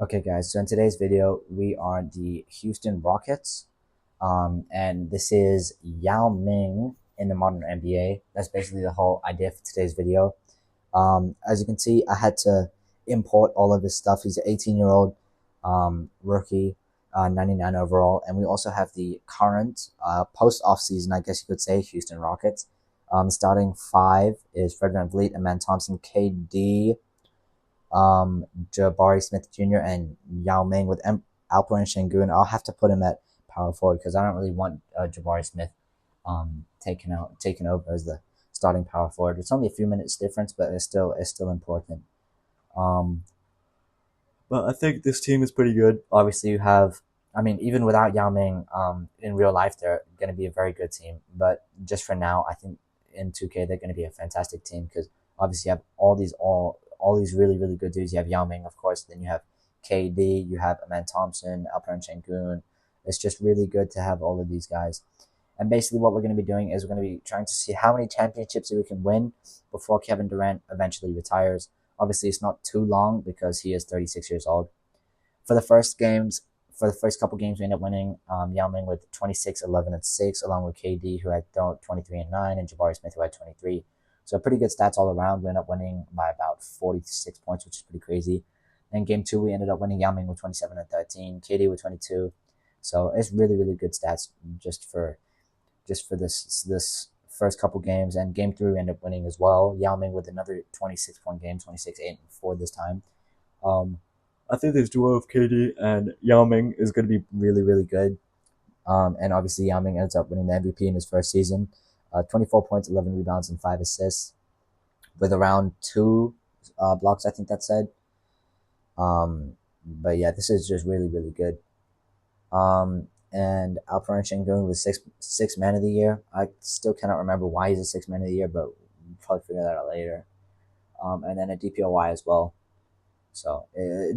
Okay, guys, so in today's video, we are the Houston Rockets, and this is Yao Ming in the modern NBA. That's basically the whole idea for today's video. As you can see, I had to import all of his stuff. He's an 18-year-old rookie, 99 overall, and we also have the current post-off-season, I guess you could say, Houston Rockets. Starting five is Fred VanVleet, Amen Thompson, KD, Jabari Smith Jr. and Yao Ming with Alperen Şengün. I'll have to put him at power forward because I don't really want Jabari Smith taken over as the starting power forward. It's only a few minutes difference, but it's still important. Um, but I think this team is pretty good. Obviously, you have. I mean, even without Yao Ming, in real life, they're going to be a very good team. But just for now, I think in 2K they're going to be a fantastic team because obviously you have all these really good dudes. You have Yao Ming, of course. Then you have KD. You have Amen Thompson, Alperen Şengün. It's just really good to have all of these guys. And basically, what we're going to be doing is we're going to be trying to see how many championships we can win before Kevin Durant eventually retires. Obviously, it's not too long because he is 36 years old. For the first games, for the first couple games, we ended up winning Yao Ming with 26, 11, and 6, along with KD, who had 23 and 9, and Jabari Smith, who had 23. So pretty good stats all around. We ended up winning by about 46 points, which is pretty crazy. Then game two, we ended up winning Yao Ming with 27 and 13, KD with 22. So it's really good stats just for this first couple games. And game three, we ended up winning as well. Yao Ming with another 26-point game, 26, 8, and 4 this time. I think this duo of KD and Yao Ming is going to be really good. And obviously, Yao Ming ends up winning the MVP in his first season. 24 points, 11 rebounds, and 5 assists with around 2 blocks, I think that said. But yeah, this is just really good. And Alperen Şengün was six man of the year. I still cannot remember why he's a 6 man of the year, but we'll probably figure that out later. And then a DPOY as well. So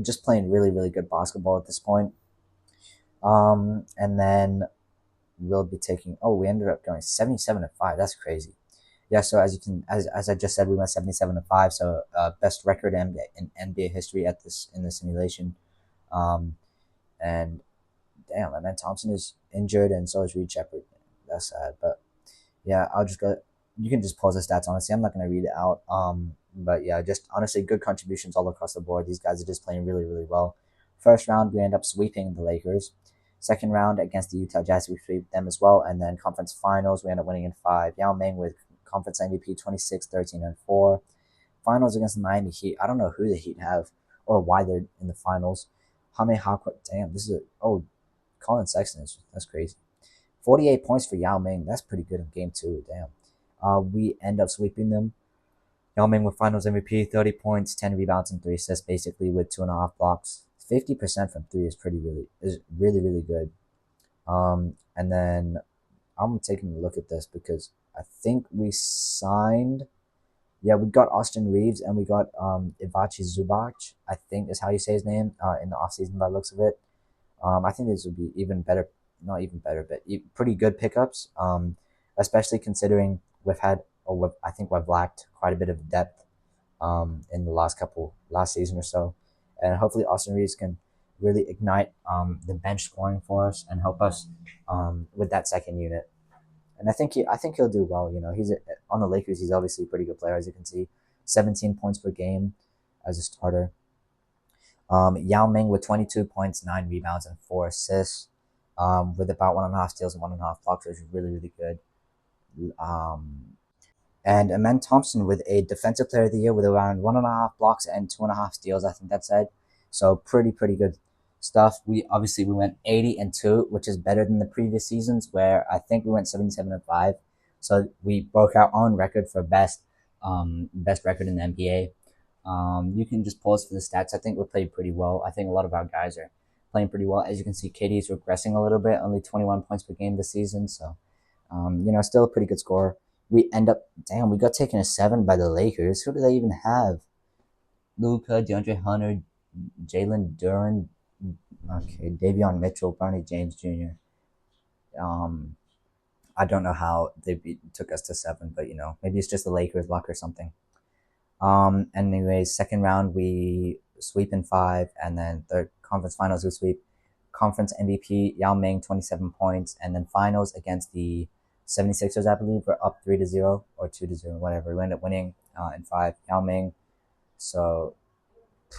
just playing really good basketball at this point. And then we'll be taking. Oh, we ended up going 77-5. That's crazy. Yeah. So as I just said, we went 77-5. So best record in NBA history in this simulation. And damn, Amen Thompson is injured, and so is Reed Shepard. That's sad, but yeah, I'll just go. You can just pause the stats. Honestly, I'm not gonna read it out. But yeah, just honestly, good contributions all across the board. These guys are just playing really well. First round, we end up sweeping the Lakers. Second round against the Utah Jazz, we sweep them as well. And then conference finals, we end up winning in 5. Yao Ming with conference MVP 26, 13, and 4. Finals against the Miami Heat. I don't know who the Heat have or why they're in the finals. Hame Hakwa. Damn, this is Colin Sexton. That's crazy. 48 points for Yao Ming. That's pretty good in game 2. Damn. We end up sweeping them. Yao Ming with finals MVP, 30 points, 10 rebounds, and 3 assists, basically with 2.5 blocks. 50% from 3 is really good. And then I'm taking a look at this because I think we signed. Yeah, we got Austin Reeves and we got Ivachi Zubac, I think is how you say his name, in the offseason by the looks of it. I think this would be even better, not even better, but pretty good pickups, especially considering I think we've lacked quite a bit of depth in the last season or so. And hopefully Austin Reeves can really ignite the bench scoring for us and help us with that second unit. And I think he'll do well. You know, on the Lakers. He's obviously a pretty good player, as you can see. 17 points per game as a starter. Yao Ming with 22 points, 9 rebounds, and 4 assists, with about 1.5 steals and 1.5 blocks, which is really good. And Amen Thompson with a Defensive Player of the Year with around 1.5 blocks and 2.5 steals, I think that said. So pretty good stuff. We went 80-2, which is better than the previous seasons where I think we went 77-5. So we broke our own record for best record in the NBA. You can just pause for the stats. I think we played pretty well. I think a lot of our guys are playing pretty well. As you can see, KD is regressing a little bit, only 21 points per game this season. So, still a pretty good score. We got taken a 7 by the Lakers. Who do they even have? Luka, DeAndre Hunter, Jalen Duren, Davion Mitchell, Barney James Jr. I don't know how they took us to 7, but maybe it's just the Lakers luck or something. Anyways, second round we sweep in 5, and then third conference finals we sweep. Conference MVP Yao Ming 27 points, and then finals against the 76ers, I believe we're up 3-0 or 2-0, whatever. We end up winning in 5. Yao Ming, so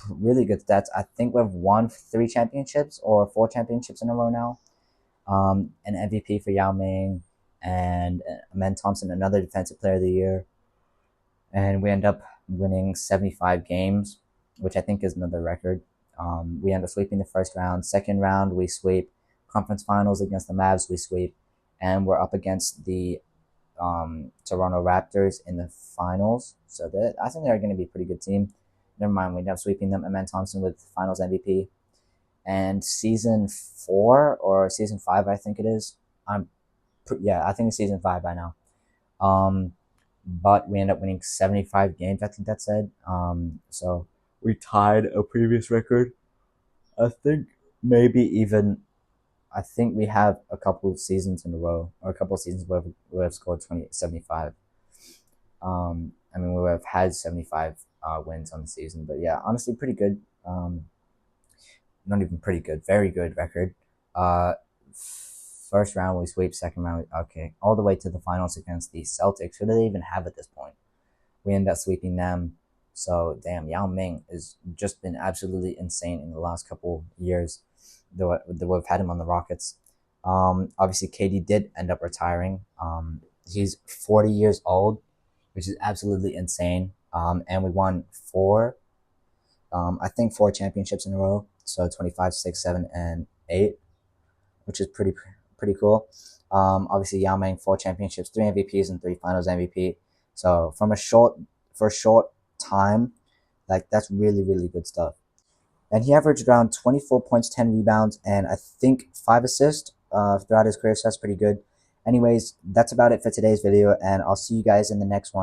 really good stats. I think we've won 3 championships or 4 championships in a row now. An MVP for Yao Ming, and Amen Thompson, another Defensive Player of the Year. And we end up winning 75 games, which I think is another record. We end up sweeping the first round. Second round, we sweep. Conference finals against the Mavs, we sweep. And we're up against the Toronto Raptors in the finals. So I think they're going to be a pretty good team. Never mind, we end up sweeping them. Amen Thompson with finals MVP. And season 4 or season 5, I think it is. I think it's season 5 by now. But we end up winning 75 games, I think that said. So we tied a previous record. I think we have a couple seasons in a row, or a couple seasons where we have scored 75. We have had 75 wins on the season, but yeah, honestly, pretty good. Not even pretty good, very good record. First round we sweep, second round all the way to the finals against the Celtics. Who do they even have at this point? We end up sweeping them. So damn, Yao Ming has just been absolutely insane in the last couple years that we've had him on the Rockets. Obviously KD did end up retiring. He's 40 years old, which is absolutely insane. And we won 4 championships in a row. So 25, 6, 7, and 8, which is pretty cool. Obviously Yao Ming 4 championships, 3 MVPs, and 3 finals MVP. So for a short time, like, that's really, really good stuff. And he averaged around 24 points, 10 rebounds, and I think 5 assists throughout his career, so that's pretty good. Anyways, that's about it for today's video, and I'll see you guys in the next one.